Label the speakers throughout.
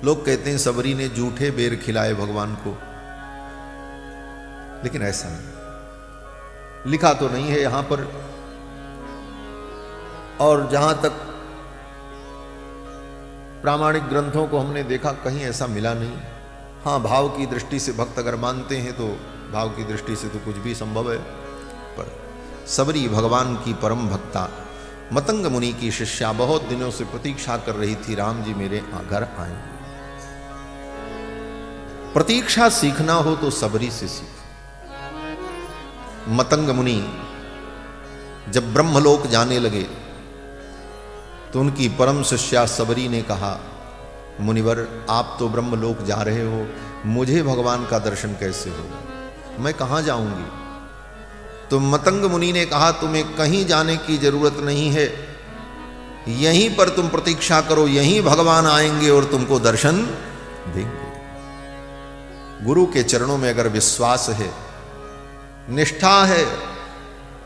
Speaker 1: लोग कहते हैं सबरी ने जूठे बेर खिलाए भगवान को, लेकिन ऐसा नहीं, लिखा तो नहीं है यहां पर। और जहां तक प्रामाणिक ग्रंथों को हमने देखा, कहीं ऐसा मिला नहीं। हाँ, भाव की दृष्टि से भक्त अगर मानते हैं तो भाव की दृष्टि से तो कुछ भी संभव है। पर सबरी भगवान की परम भक्ता मतंग मुनि की शिष्या बहुत दिनों से प्रतीक्षा कर रही थी, राम जी मेरे घर आए। प्रतीक्षा सीखना हो तो सबरी से सीख। मतंग मुनि जब ब्रह्मलोक जाने लगे तो उनकी परम शिष्या सबरी ने कहा, मुनिवर आप तो ब्रह्मलोक जा रहे हो, मुझे भगवान का दर्शन कैसे होगा, मैं कहां जाऊंगी। तो मतंग मुनि ने कहा, तुम्हें कहीं जाने की जरूरत नहीं है, यहीं पर तुम प्रतीक्षा करो, यहीं भगवान आएंगे और तुमको दर्शन देंगे। गुरु के चरणों में अगर विश्वास है, निष्ठा है,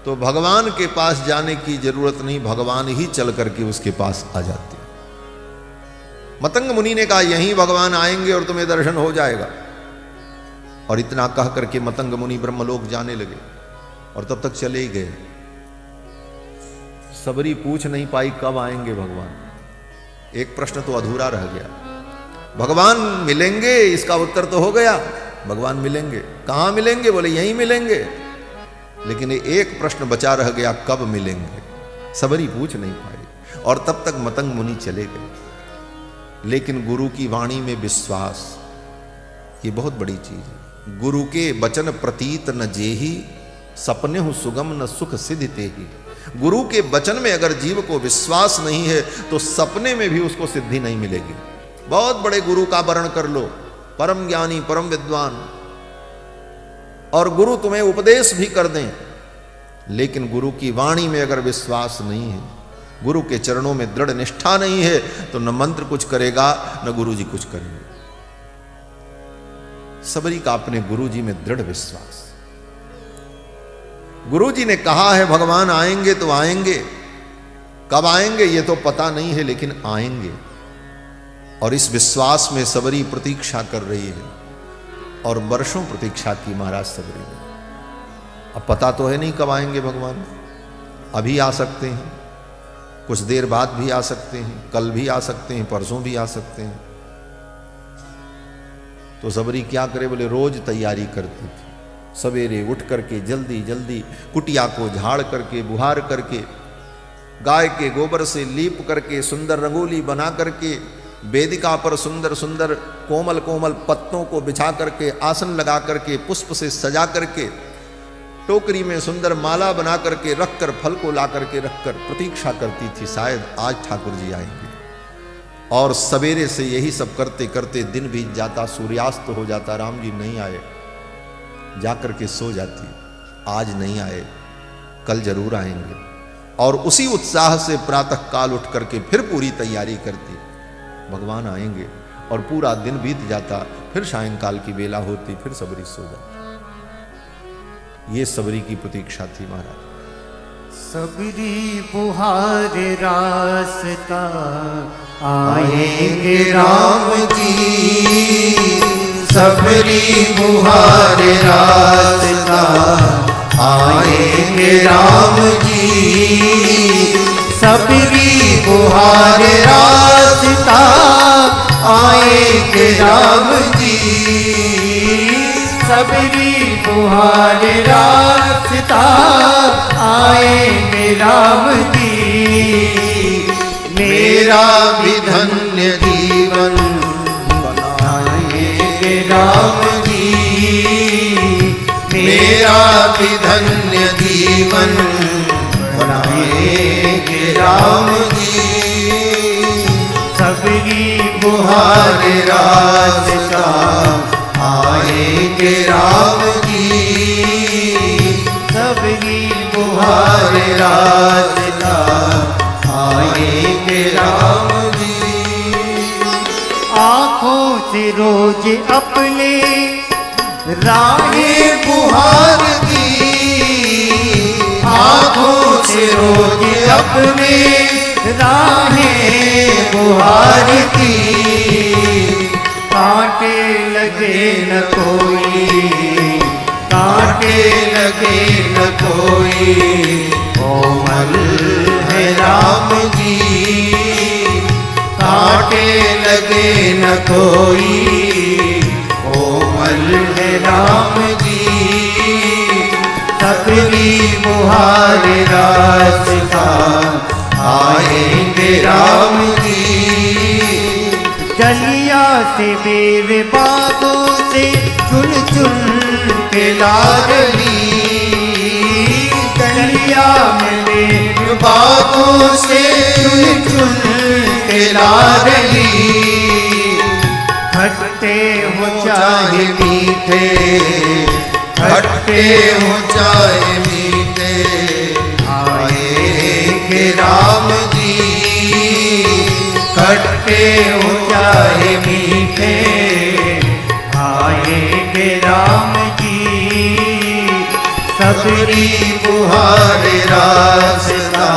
Speaker 1: तो भगवान के पास जाने की जरूरत नहीं, भगवान ही चल करके उसके पास आ जाते। मतंग मुनि ने कहा, यहीं भगवान आएंगे और तुम्हें दर्शन हो जाएगा। और इतना कह करके मतंग मुनि ब्रह्मलोक जाने लगे और तब तक चले ही गए। सबरी पूछ नहीं पाई कब आएंगे भगवान। एक प्रश्न तो अधूरा रह गया, भगवान मिलेंगे, इसका उत्तर तो हो गया, भगवान मिलेंगे, कहां मिलेंगे, बोले यहीं मिलेंगे। लेकिन एक प्रश्न बचा रह गया, कब मिलेंगे, सबरी पूछ नहीं पाई। और तब तक मतंग मुनि चले गए। लेकिन गुरु की वाणी में विश्वास, ये बहुत बड़ी चीज है। गुरु के वचन प्रतीत न जेही, सपने हूं सुगम न सुख सिद्धि तेहि। गुरु के वचन में अगर जीव को विश्वास नहीं है तो सपने में भी उसको सिद्धि नहीं मिलेगी। बहुत बड़े गुरु का वर्ण कर लो, परम ज्ञानी परम विद्वान, और गुरु तुम्हें उपदेश भी कर दें, लेकिन गुरु की वाणी में अगर विश्वास नहीं है, गुरु के चरणों में दृढ़ निष्ठा नहीं है, तो न मंत्र कुछ करेगा न गुरु जी कुछ करेंगे। सबरी का अपने गुरु जी में दृढ़ विश्वास। गुरु जी ने कहा है भगवान आएंगे तो आएंगे, कब आएंगे ये तो पता नहीं है, लेकिन आएंगे। और इस विश्वास में सबरी प्रतीक्षा कर रही है, और वर्षों प्रतीक्षा की महाराज सबरी ने। अब पता तो है नहीं कब आएंगे भगवान, अभी आ सकते हैं, कुछ देर बाद भी आ सकते हैं, कल भी आ सकते हैं, परसों भी आ सकते हैं। तो सबरी क्या करे, बोले रोज तैयारी करती थी। सवेरे उठ करके जल्दी जल्दी कुटिया को झाड़ करके, बुहार करके, गाय के गोबर से लीप करके, सुंदर रंगोली बना करके, वेदिका पर सुंदर सुंदर कोमल कोमल पत्तों को बिछा करके, आसन लगा करके, पुष्प से सजा करके, टोकरी में सुंदर माला बना करके रखकर, फल को ला करके रखकर प्रतीक्षा करती थी, शायद आज ठाकुर जी आएंगे। और सवेरे से यही सब करते करते दिन बीत जाता, सूर्यास्त हो जाता, राम जी नहीं आए, जाकर के सो जाती, आज नहीं आए, कल जरूर आएंगे। और उसी उत्साह से प्रातः काल उठ करके फिर पूरी तैयारी करती, भगवान आएंगे, और पूरा दिन बीत जाता, फिर सायंकाल की बेला होती, फिर सबरी सो जाती। ये सबरी की प्रतीक्षा थी महाराज।
Speaker 2: सबरी बुहार रास्ता आएंगे राम जी, सबरी बुहार रास्ता आएंगे राम जी, सबरी बुहार रास्ता आएंगे राम जी, सबरी बुहार रास्ता आएंगे राम जी। मेरा भी धन्य जीवन बनाएंगे राम जी, मेरा भी धन्य जीवन बनाएंगे राम जी, सबरी बुहार रास्ता आएंगे राम जी, सबरी बुहार रास्ता आएंगे राम जी। आँखों से रोज अपने राहें बुहार की, आँखों से रोज अपने राहें बुहार की, कांटे लगे न कोई, कांटे लगे न कोई, कोमल है राम जी। कांटे लगे न कोई, कोमल है राम जी। सबरी बुहार रास्ता आएंगे राम जी। जलिया से मेरे बागों से चुन चुन के लाडली, जलिया मेरे बागों से चुन चुन के लाडली। खट्टे हो चाहे मीठे, खट्टे हो चाहे मीठे, आएंगे राम जी। खट्टे हो चाहे मीठे, आएंगे राम जी। सबरी बुहार रास्ता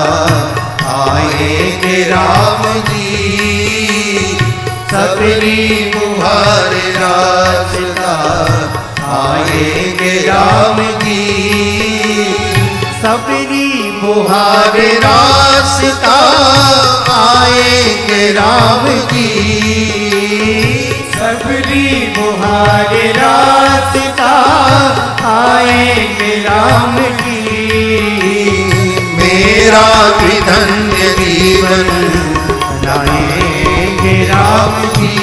Speaker 2: आएंगे राम जी। सबरी बुहार रास्ता आएंगे राम जी। सबरी बुहार रास्ता आएंगे राम जी। सबरी बुहार रास्ता आएंगे राम जी। मेरा भी धन्य जीवन बनाएंगे राम जी।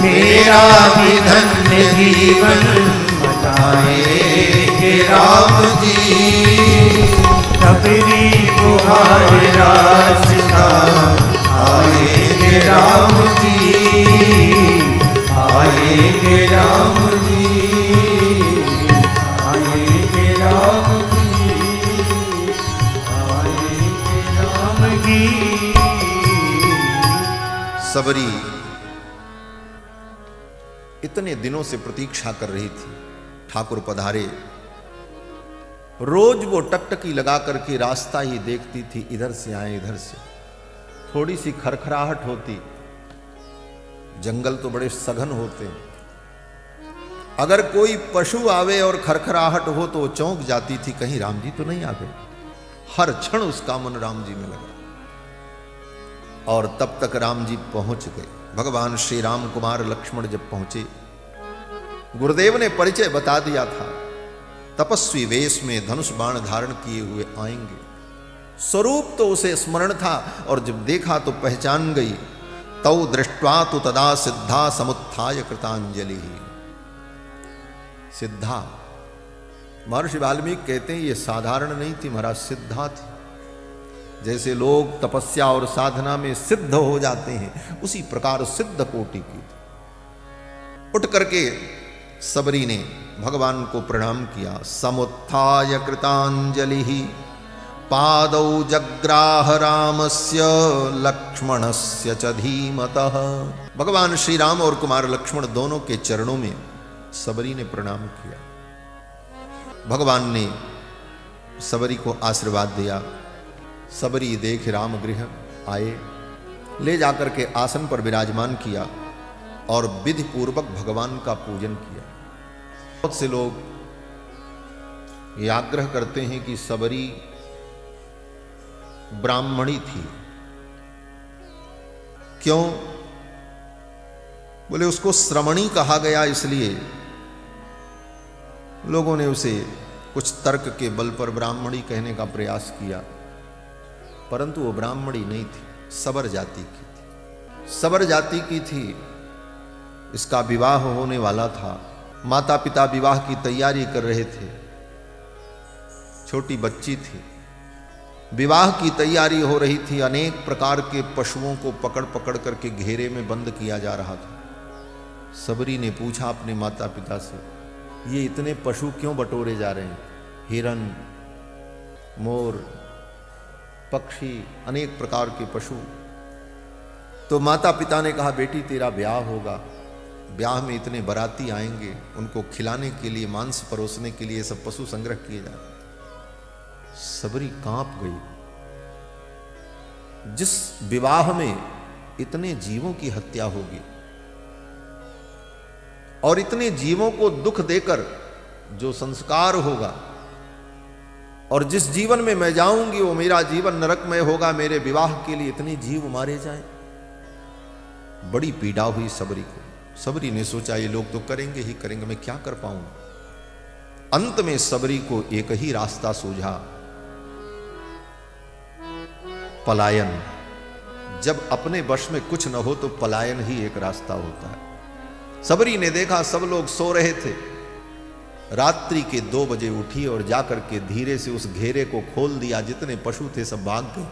Speaker 2: मेरा भी धन्य जीवन बनाएंगे राम जी। सबरी बुहार रास्ता आएंगे राम जी। आएंगे राम जी। आएंगे राम जी। आएंगे राम जी।
Speaker 1: सबरी इतने दिनों से प्रतीक्षा कर रही थी, ठाकुर पधारे। रोज वो टकटकी लगा करके रास्ता ही देखती थी, इधर से आए इधर से। थोड़ी सी खरखराहट होती, जंगल तो बड़े सघन होते हैं, अगर कोई पशु आवे और खरखराहट हो तो वो चौंक जाती थी, कहीं राम जी तो नहीं आ गए। हर क्षण उसका मन राम जी में लगा। और तब तक राम जी पहुंच गए। भगवान श्री राम कुमार लक्ष्मण जब पहुंचे, गुरुदेव ने परिचय बता दिया था, तपस्वी वेश में धनुष बाण धारण किए हुए आएंगे। स्वरूप तो उसे स्मरण था, और जब देखा तो पहचान गई। तौ दृष्ट्वा तु तदा सिद्धा समुत्थाय कृतांजलि। सिद्धा, महर्षि वाल्मीकि कहते हैं ये साधारण नहीं थी महाराज, सिद्धा थी। जैसे लोग तपस्या और साधना में सिद्ध हो जाते हैं, उसी प्रकार सिद्ध कोटि की थी। उठ करके सबरी ने भगवान को प्रणाम किया। समुत्थाय कृतांजलि पादौ जग्राह रामस्य लक्ष्मणस्य च धीमतः। भगवान श्री राम और कुमार लक्ष्मण दोनों के चरणों में सबरी ने प्रणाम किया। भगवान ने सबरी को आशीर्वाद दिया। सबरी देख राम गृह आए, ले जाकर के आसन पर विराजमान किया और विधि पूर्वक भगवान का पूजन किया। बहुत से लोग ये आग्रह करते हैं कि सबरी ब्राह्मणी थी। क्यों? बोले उसको श्रमणी कहा गया, इसलिए लोगों ने उसे कुछ तर्क के बल पर ब्राह्मणी कहने का प्रयास किया, परंतु वो ब्राह्मणी नहीं थी, सबर जाति की थी। सबर जाति की थी। इसका विवाह होने वाला था। माता पिता विवाह की तैयारी कर रहे थे। छोटी बच्ची थी, विवाह की तैयारी हो रही थी। अनेक प्रकार के पशुओं को पकड़ पकड़ करके घेरे में बंद किया जा रहा था। सबरी ने पूछा अपने माता पिता से, ये इतने पशु क्यों बटोरे जा रहे हैं? हिरन, मोर, पक्षी, अनेक प्रकार के पशु। तो माता पिता ने कहा, बेटी तेरा ब्याह होगा, ब्याह में इतने बाराती आएंगे, उनको खिलाने के लिए, मांस परोसने के लिए सब पशु संग्रह किए जा रहे। सबरी कांप गई। जिस विवाह में इतने जीवों की हत्या होगी, और इतने जीवों को दुख देकर जो संस्कार होगा, और जिस जीवन में मैं जाऊंगी वो मेरा जीवन नरकमय होगा, मेरे विवाह के लिए इतने जीव मारे जाएं। बड़ी पीड़ा हुई सबरी को। सबरी ने सोचा ये लोग तो करेंगे ही करेंगे, मैं क्या कर पाऊंगा। अंत में सबरी को एक ही रास्ता सूझा, पलायन। जब अपने वश में कुछ न हो तो पलायन ही एक रास्ता होता है। सबरी ने देखा सब लोग सो रहे थे, रात्रि के 2 बजे उठी और जाकर के धीरे से उस घेरे को खोल दिया, जितने पशु थे सब भाग गए।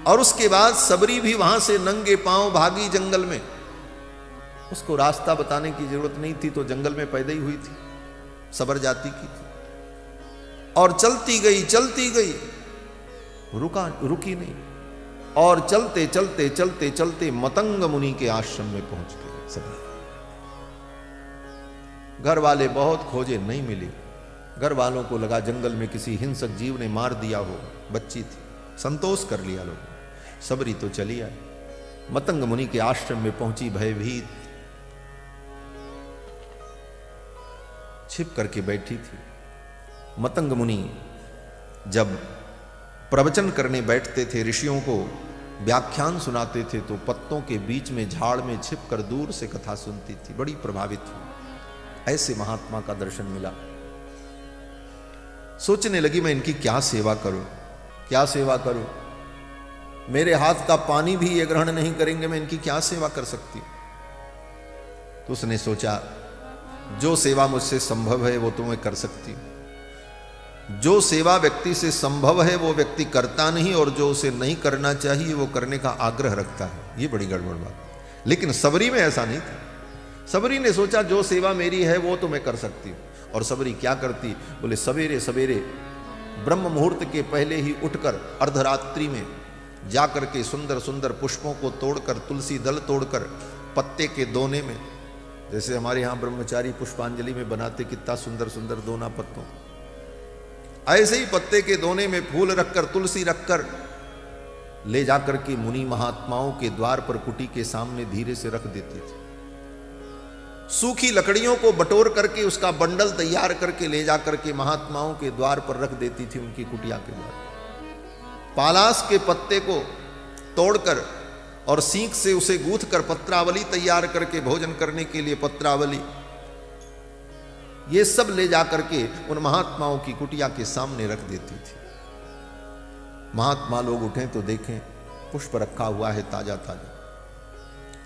Speaker 1: और उसके बाद सबरी भी वहां से नंगे पांव भागी जंगल में। उसको रास्ता बताने की जरूरत नहीं थी, तो जंगल में पैदा ही हुई थी, सबर जाति की थी। और चलती गई, रुकी नहीं। और चलते चलते चलते चलते मतंग मुनि के आश्रम में पहुंच गए सबरी। घर वाले बहुत खोजे, नहीं मिली। घर वालों को लगा जंगल में किसी हिंसक जीव ने मार दिया हो, बच्ची थी, संतोष कर लिया लोगों। सबरी तो चली आई, मतंग मुनि के आश्रम में पहुंची भयभीत, छिप करके बैठी थी। मतंग मुनि जब प्रवचन करने बैठते थे, ऋषियों को व्याख्यान सुनाते थे, तो पत्तों के बीच में झाड़ में छिपकर दूर से कथा सुनती थी। बड़ी प्रभावित हुई, ऐसे महात्मा का दर्शन मिला। सोचने लगी मैं इनकी क्या सेवा करूं, क्या सेवा करूं। मेरे हाथ का पानी भी ये ग्रहण नहीं करेंगे, मैं इनकी क्या सेवा कर सकती हूं। तो उसने सोचा जो सेवा मुझसे संभव है वो तो मैं कर सकती हूं। जो सेवा व्यक्ति से संभव है वो व्यक्ति करता नहीं, और जो उसे नहीं करना चाहिए वो करने का आग्रह रखता है। ये बड़ी गड़बड़ बात। लेकिन सबरी में ऐसा नहीं था। सबरी ने सोचा जो सेवा मेरी है वो तो मैं कर सकती हूं। और सबरी क्या करती, बोले सवेरे सवेरे ब्रह्म मुहूर्त के पहले ही उठकर अर्धरात्रि में जाकर के सुंदर सुंदर पुष्पों को तोड़कर, तुलसी दल तोड़कर, पत्ते के दोने में, जैसे हमारे यहाँ ब्रह्मचारी पुष्पांजलि में बनाते कितना सुंदर सुंदर दोना पत्तों, ऐसे ही पत्ते के दोने में फूल रखकर, तुलसी रखकर ले जाकर के मुनि महात्माओं के द्वार पर कुटी के सामने धीरे से रख देती थी। सूखी लकड़ियों को बटोर करके उसका बंडल तैयार करके ले जाकर के महात्माओं के द्वार पर रख देती थी, उनकी कुटिया के द्वार। पालास के पत्ते को तोड़कर और सींक से उसे गूंथ कर पत्रावली तैयार करके भोजन करने के लिए पत्रावली, ये सब ले जाकर के उन महात्माओं की कुटिया के सामने रख देती थी। महात्मा लोग उठें तो देखें पुष्प रखा हुआ है ताजा ताजा,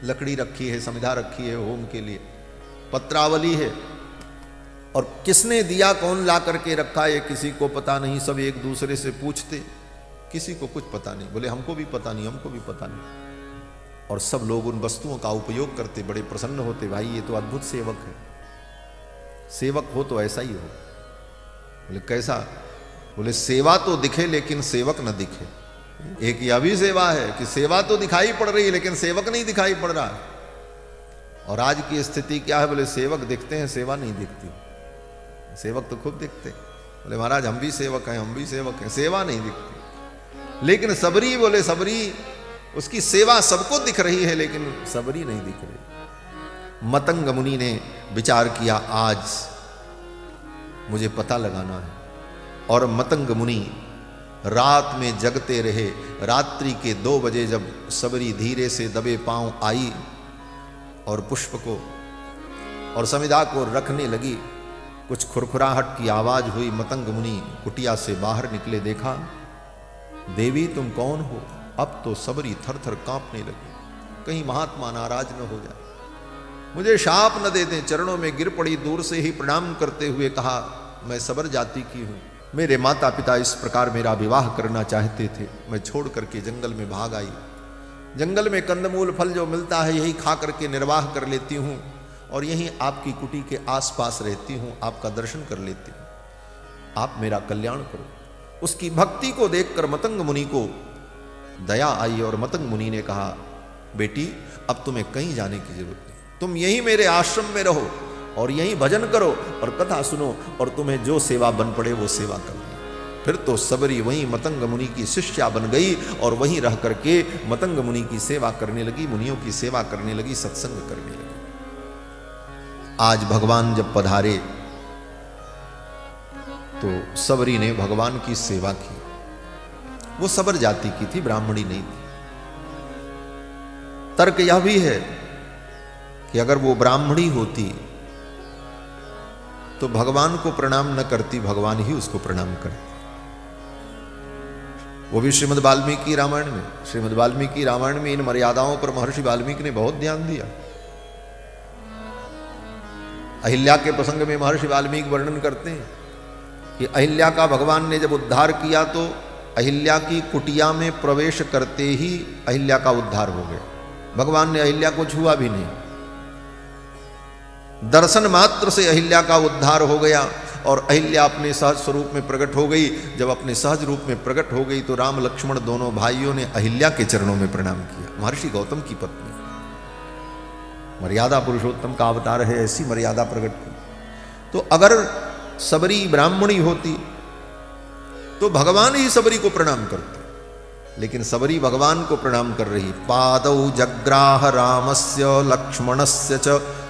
Speaker 1: लकड़ी रखी है, समिधा रखी है होम के लिए, पत्रावली है, और किसने दिया, कौन ला करके रखा है किसी को पता नहीं। सब एक दूसरे से पूछते, किसी को कुछ पता नहीं। बोले हमको भी पता नहीं, हमको भी पता नहीं। और सब लोग उन वस्तुओं का उपयोग करते, बड़े प्रसन्न होते, भाई ये तो अद्भुत सेवक है, सेवक हो तो ऐसा ही हो। बोले कैसा? बोले सेवा तो दिखे लेकिन सेवक न दिखे। एक यह भी सेवा है कि सेवा तो दिखाई पड़ रही है लेकिन सेवक नहीं दिखाई पड़ रहा है। और आज की स्थिति क्या है? बोले सेवक दिखते हैं, सेवा नहीं दिखती। सेवक तो खुद दिखते, बोले महाराज हम भी सेवक हैं, हम भी सेवक हैं, सेवा नहीं दिखती। लेकिन सबरी, बोले सबरी, उसकी सेवा सबको दिख रही है लेकिन सबरी नहीं दिख रही। मतंग मुनि ने विचार किया आज मुझे पता लगाना है। और मतंग मुनि रात में जगते रहे। रात्रि के 2 बजे जब सबरी धीरे से दबे पांव आई और पुष्प को और समिधा को रखने लगी, कुछ खुरखुराहट की आवाज हुई। मतंग मुनि कुटिया से बाहर निकले, देखा देवी तुम कौन हो? अब तो सबरी थर थर कांपने लगी, कहीं महात्मा नाराज न हो जाए, मुझे शाप न दे दें। चरणों में गिर पड़ी, दूर से ही प्रणाम करते हुए कहा मैं सबर जाति की हूँ, मेरे माता पिता इस प्रकार मेरा विवाह करना चाहते थे, मैं छोड़ करके जंगल में भाग आई। जंगल में कंदमूल फल जो मिलता है यही खा करके निर्वाह कर लेती हूँ और यहीं आपकी कुटी के आसपास रहती हूँ, आपका दर्शन कर लेती हूँ, आप मेरा कल्याण करो। उसकी भक्ति को देखकर मतंग मुनि को दया आई और मतंग मुनि ने कहा बेटी अब तुम्हें कहीं जाने की जरूरत नहीं, तुम यहीं मेरे आश्रम में रहो और यहीं भजन करो और कथा सुनो और तुम्हें जो सेवा बन पड़े वो सेवा करो। फिर तो सबरी वहीं मतंग मुनि की शिष्या बन गई और वहीं रह करके मतंग मुनि की सेवा करने लगी, मुनियों की सेवा करने लगी, सत्संग करने लगी। आज भगवान जब पधारे तो सबरी ने भगवान की सेवा की। वो सबर जाति की थी, ब्राह्मणी नहीं थी। तर्क यह भी है कि अगर वो ब्राह्मणी होती तो भगवान को प्रणाम न करती, भगवान ही उसको प्रणाम करते। वो भी श्रीमद् वाल्मीकि रामायण में। श्रीमद् वाल्मीकि रामायण में इन मर्यादाओं पर महर्षि वाल्मीकि ने बहुत ध्यान दिया। अहिल्या के प्रसंग में महर्षि वाल्मीकि वर्णन करते हैं कि अहिल्या का भगवान ने जब उद्धार किया तो अहिल्या की कुटिया में प्रवेश करते ही अहिल्या का उद्धार हो गया। भगवान ने अहिल्या को छुआ भी नहीं, दर्शन मात्र से अहिल्या का उद्धार हो गया और अहिल्या अपने सहज स्वरूप में प्रकट हो गई। जब अपने सहज रूप में प्रकट हो गई तो राम लक्ष्मण दोनों भाइयों ने अहिल्या के चरणों में प्रणाम किया। महर्षि गौतम की पत्नी, मर्यादा पुरुषोत्तम का अवतार है, ऐसी मर्यादा प्रकट की। तो अगर सबरी ब्राह्मणी होती तो भगवान ही सबरी को प्रणाम करते, लेकिन सबरी भगवान को प्रणाम कर रही। पादौ जग्राह रामस्य लक्ष्मणस्य च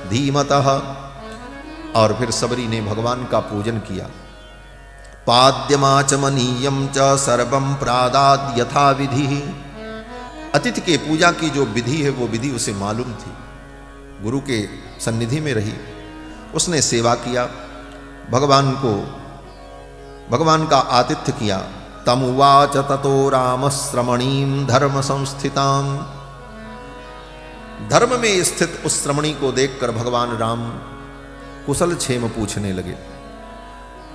Speaker 1: धीमतः। और फिर सबरी ने भगवान का पूजन किया। पाद्यमाचमनीयम च सर्वं प्रादाद यथा विधि। अतिथि के पूजा की जो विधि है वो विधि उसे मालूम थी। गुरु के सन्निधि में रही, उसने सेवा किया, भगवान का आतिथ्य किया। तमुवाच ततो राम श्रमणीम धर्म संस्थिताम। धर्म में स्थित उस श्रमणी को देखकर भगवान राम कुशल क्षेम पूछने लगे।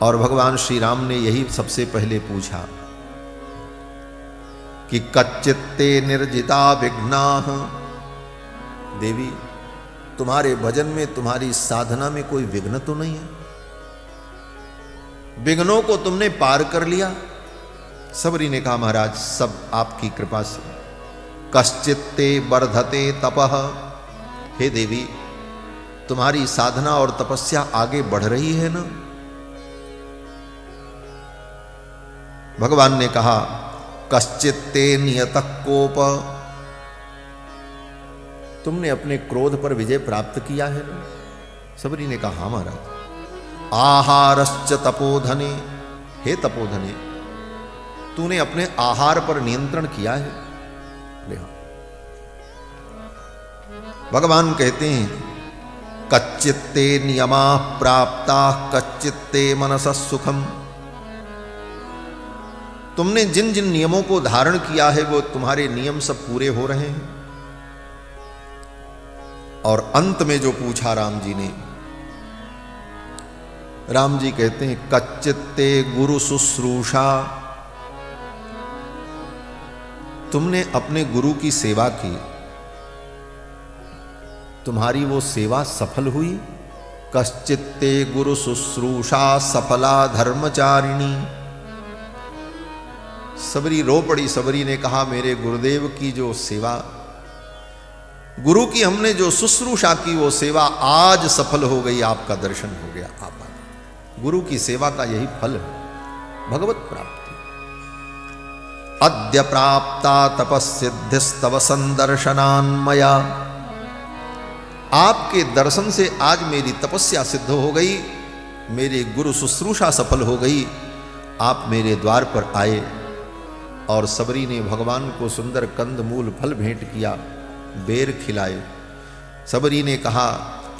Speaker 1: और भगवान श्री राम ने यही सबसे पहले पूछा कि कच्चित्ते निर्जिता विघ्नाः। देवी, तुम्हारे भजन में, तुम्हारी साधना में कोई विघ्न तो नहीं है? विघ्नों को तुमने पार कर लिया? सबरी ने कहा, महाराज सब आपकी कृपा से। कश्चित्ते वर्धते तपः। हे देवी, तुम्हारी साधना और तपस्या आगे बढ़ रही है ना? भगवान ने कहा, कश्चित्ते नियतः कोप। तुमने अपने क्रोध पर विजय प्राप्त किया है ना? सबरी ने कहा, हाँ महाराज। आहारश्च तपोधने। हे तपोधने, तूने अपने आहार पर नियंत्रण किया है? भगवान कहते हैं, कच्चित्ते नियमा प्राप्ता कच्चित्ते मनसः सुखम। तुमने जिन जिन नियमों को धारण किया है वो तुम्हारे नियम सब पूरे हो रहे हैं। और अंत में जो पूछा राम जी ने, राम जी कहते हैं, कच्चित्ते गुरु शुश्रूषा। तुमने अपने गुरु की सेवा की, तुम्हारी वो सेवा सफल हुई। कश्चित्ते गुरु शुश्रूषा सफला धर्मचारिणी। सबरी रो पड़ी। सबरी ने कहा, मेरे गुरुदेव की जो सेवा, गुरु की हमने जो शुश्रूषा की वो सेवा आज सफल हो गई। आपका दर्शन हो गया। आप गुरु की सेवा का यही फल है, भगवत प्राप्ति। अद्य प्राप्ता तपस्सिद्धिस्तव संदर्शनान्मया। आपके दर्शन से आज मेरी तपस्या सिद्ध हो गई, मेरी गुरु शुश्रूषा सफल हो गई। आप मेरे द्वार पर आए। और सबरी ने भगवान को सुंदर कंद मूल फल भेंट किया, बेर खिलाए। सबरी ने कहा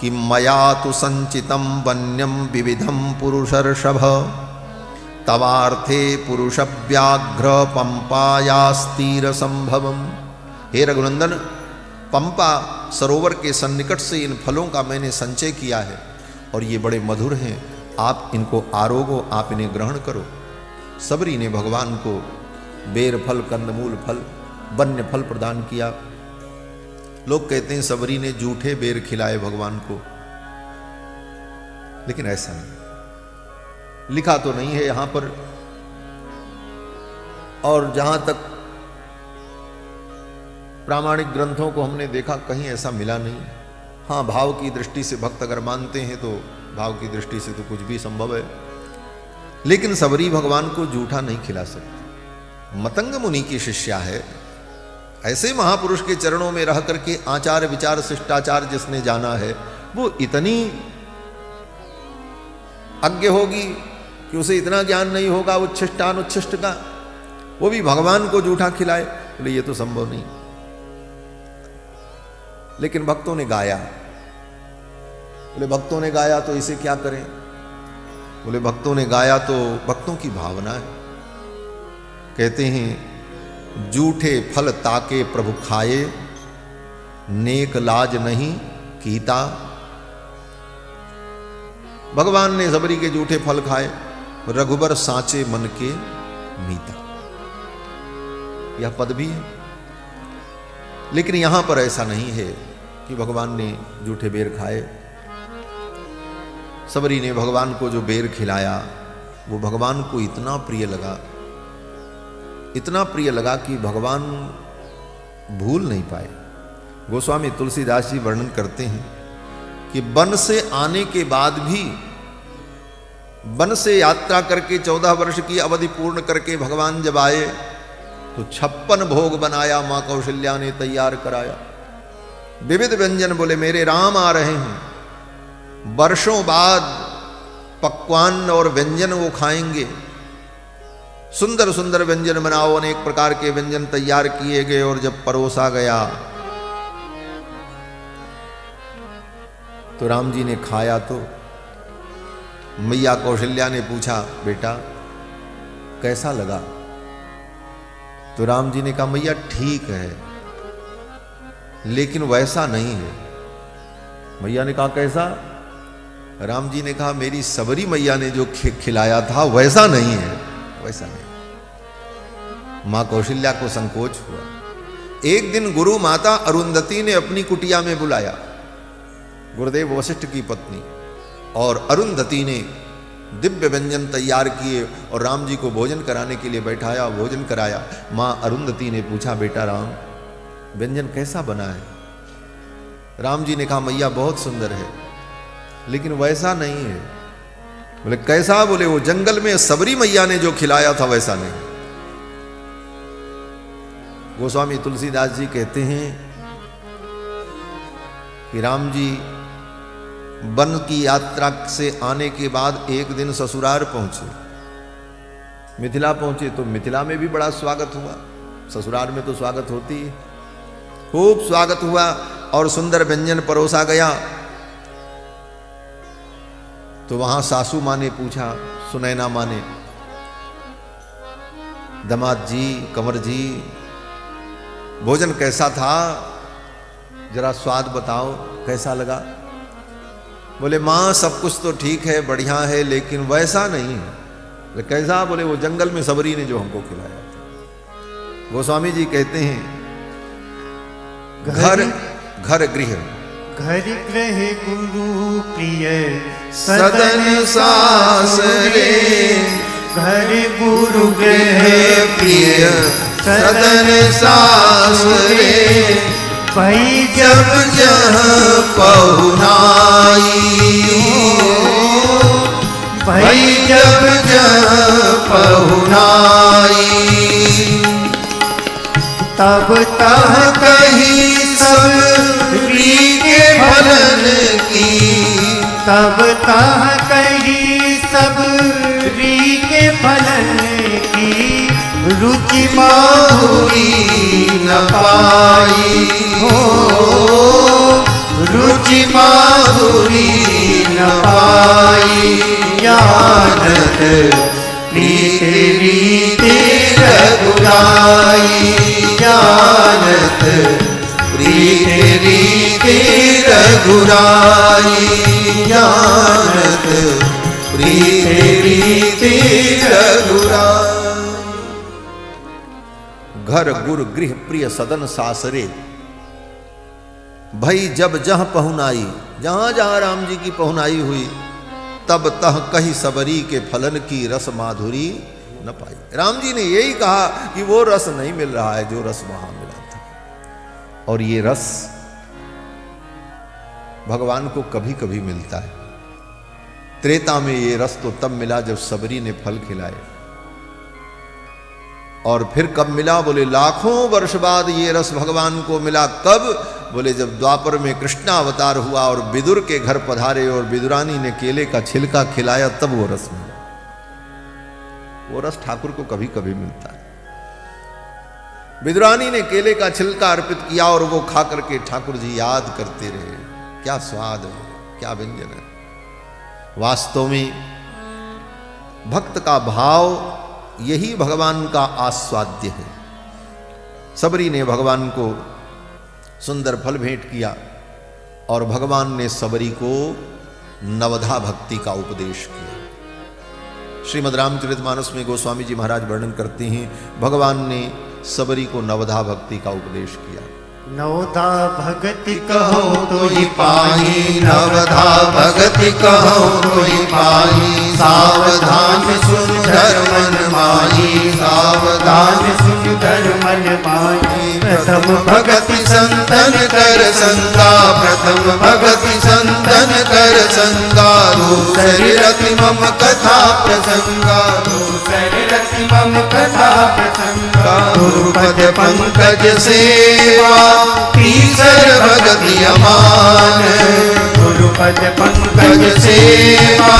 Speaker 1: कि मया तु संचितम वन्यम विविधम पुरुषर्षभ। तवार्थे पुरुष व्याघ्र पंपायास्तीर संभवम। हे रघुनंदन, पंपा सरोवर के सन्निकट से इन फलों का मैंने संचय किया है और ये बड़े मधुर हैं। आप इनको आरोगो, आप इन्हें ग्रहण करो। सबरी ने भगवान को बेर फल, कंदमूल फल, वन्य फल प्रदान किया। लोग कहते हैं सबरी ने जूठे बेर खिलाए भगवान को, लेकिन ऐसा नहीं, लिखा तो नहीं है यहां पर। और जहां तक प्रामाणिक ग्रंथों को हमने देखा, कहीं ऐसा मिला नहीं। हाँ, भाव की दृष्टि से भक्त अगर मानते हैं तो भाव की दृष्टि से तो कुछ भी संभव है, लेकिन सबरी भगवान को जूठा नहीं खिला सकती। मतंग मुनि की शिष्या है। ऐसे महापुरुष के चरणों में रह करके आचार विचार शिष्टाचार जिसने जाना है, वो इतनी अज्ञ होगी कि उसे इतना ज्ञान नहीं होगा उच्छिष्टानुच्छिष्ट का, वो भी भगवान को जूठा खिलाए। बोले ये तो संभव नहीं। लेकिन भक्तों ने गाया। बोले भक्तों ने गाया तो इसे क्या करें? बोले भक्तों ने गाया तो भक्तों की भावना है। कहते हैं जूठे फल ताके प्रभु खाए, नेक लाज नहीं कीता। भगवान ने सबरी के जूठे फल खाए, रघुबर सांचे मन के मीता। यह पद भी है। लेकिन यहां पर ऐसा नहीं है कि भगवान ने जूठे बेर खाए। सबरी ने भगवान को जो बेर खिलाया वो भगवान को इतना प्रिय लगा, इतना प्रिय लगा कि भगवान भूल नहीं पाए। गोस्वामी तुलसीदास जी वर्णन करते हैं कि वन से आने के बाद भी, वन से यात्रा करके 14 वर्ष की अवधि पूर्ण करके भगवान जब आए तो 56 भोग बनाया, मां कौशल्या ने तैयार कराया। विविध व्यंजन, बोले मेरे राम आ रहे हैं, वर्षों बाद पकवान और व्यंजन वो खाएंगे। सुंदर सुंदर व्यंजन बनाओ, अनेक प्रकार के व्यंजन तैयार किए गए। और जब परोसा गया तो राम जी ने खाया तो मैया कौशल्या ने पूछा बेटा कैसा लगा? तो राम जी ने कहा मैया ठीक है, लेकिन वैसा नहीं है। मैया ने कहा कैसा? राम जी ने कहा मेरी सबरी मैया ने जो खिलाया था वैसा नहीं है, वैसा नहीं। मां कौशल्या को संकोच हुआ। एक दिन गुरु माता अरुंधति ने अपनी कुटिया में बुलाया, गुरुदेव वशिष्ठ की पत्नी, और अरुंधति ने दिव्य व्यंजन तैयार किए और राम जी को भोजन कराने के लिए बैठाया, भोजन कराया। मां अरुंधति ने पूछा बेटा राम व्यंजन कैसा बना है? राम जी ने कहा मैया बहुत सुंदर है, लेकिन वैसा नहीं है। बोले कैसा? बोले वो जंगल में सबरी मैया ने जो खिलाया था वैसा नहीं। गोस्वामी तुलसीदास जी कहते हैं कि राम जी वन की यात्रा से आने के बाद एक दिन ससुराल पहुंचे, मिथिला पहुंचे तो मिथिला में भी बड़ा स्वागत हुआ। ससुराल में तो स्वागत होती है, खूब स्वागत हुआ और सुंदर व्यंजन परोसा गया। तो वहां सासू माँ ने पूछा, सुनैना माँ ने, दामाद जी, कंवर जी भोजन कैसा था, जरा स्वाद बताओ कैसा लगा? बोले माँ सब कुछ तो ठीक है, बढ़िया है, लेकिन वैसा नहीं है। बोले कैसा? बोले वो जंगल में सबरी ने जो हमको खिलाया था। गोस्वामी जी कहते हैं घर घर गृह
Speaker 2: घर गृह गुरु प्रिय
Speaker 1: सदन सासरे,
Speaker 2: घर गुरु गृह
Speaker 1: प्रिय सदन सासरे।
Speaker 2: भाई
Speaker 1: जब जहाँ पहुनाई,
Speaker 2: भाई
Speaker 1: जब जहाँ पहुनाई,
Speaker 2: तब तह
Speaker 1: कहीं सबरी के फलन की,
Speaker 2: तब तह कही सबरी के फलन की रुचि
Speaker 1: माहुरी न पाई हो, रुचि माहुरी न पाई। जानत प्रीत रीति रघुराई, जानत प्रीत रीति रघुराई, जानत प्रीत रीति रघुराई। घर गुर गृह प्रिय सदन सासरे, भई जब जह पहुनाई, जहां जहां राम जी की पहुनाई हुई, तब तह कही सबरी के फलन की रस माधुरी न पाई। राम जी ने यही कहा कि वो रस नहीं मिल रहा है जो रस वहां मिला था। और ये रस भगवान को कभी कभी मिलता है। त्रेता में ये रस तो तब मिला जब सबरी ने फल खिलाए। और फिर कब मिला? बोले लाखों वर्ष बाद ये रस भगवान को मिला। कब? बोले जब द्वापर में कृष्णावतार हुआ और विदुर के घर पधारे और विदुरानी ने केले का छिलका खिलाया, तब वो रस मिला। वो रस ठाकुर को कभी कभी मिलता है। विदुरानी ने केले का छिलका अर्पित किया और वो खा करके ठाकुर जी याद करते रहे, क्या स्वाद है, क्या व्यंजन है। वास्तव में भक्त का भाव यही भगवान का आस्वाद्य है। सबरी ने भगवान को सुंदर फल भेंट किया और भगवान ने सबरी को नवधा भक्ति का उपदेश किया। श्रीमद् रामचरितमानस में गोस्वामी जी महाराज वर्णन करते हैं, भगवान ने सबरी को नवधा भक्ति का उपदेश किया।
Speaker 2: नवधा भगति कहो तो ही
Speaker 1: पाही, नवधा भगति कहो तो ही पाही, सावधान सुन धर्मन माही, सावधान
Speaker 2: सुन धर्मन माही।
Speaker 1: प्रथम भगति संतन कर संगा, प्रथम भगति संतन कर संगा, दूसरी रति मम कथा प्रसंगा,
Speaker 2: दूसरी रति मम कथा प्रसंगा।
Speaker 1: गुरुपद पंकज सेवा, तीसर भगति अमान,
Speaker 2: गुरुपद पंकज
Speaker 1: सेवा,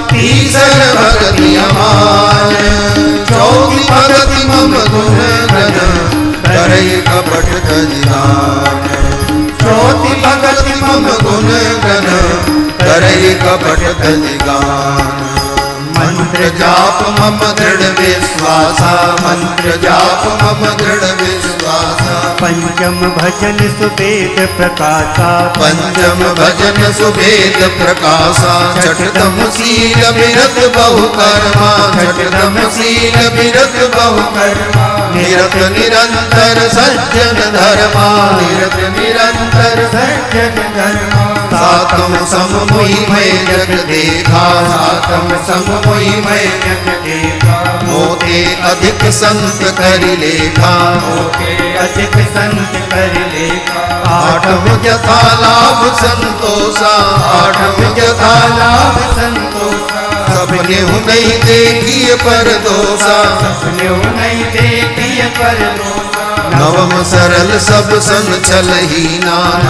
Speaker 1: तीसर भगति अमान, चौथी भगति मम गुण गण, करई कपट तजिगान, चौथी भगति मम गुण गण, करई कपट तजिगान। मंत्र जाप मम दृढ़ विश्वासा, मंत्र जाप मम दृढ़ विश्वासा,
Speaker 2: पंचम भजन सुवेद प्रकाशा,
Speaker 1: पंचम भजन सुवेद प्रकाशा, छठतम शील विरत बहु कर्मा, छठतम शील विरत बहु कर्मा, निरत निरंतर सज्जन धर्मा, निरत निरंतर
Speaker 2: सज्जन धर्मा।
Speaker 1: सातम सम मोहि मैं जग देखा, सातम सम मोहि मैं
Speaker 2: जग देखा,
Speaker 1: मोते अधिक संत करि लेखा,
Speaker 2: मोते अधिक संत कर लेखा।
Speaker 1: आठम यथा लाभ संतोषा, आठम यथा लाभ
Speaker 2: संतोषा,
Speaker 1: सपने नहीं देखिए पर दोषा,
Speaker 2: सपने नहीं देखिए पर दोषा।
Speaker 1: नवम सरल सब संग छल ही नाना,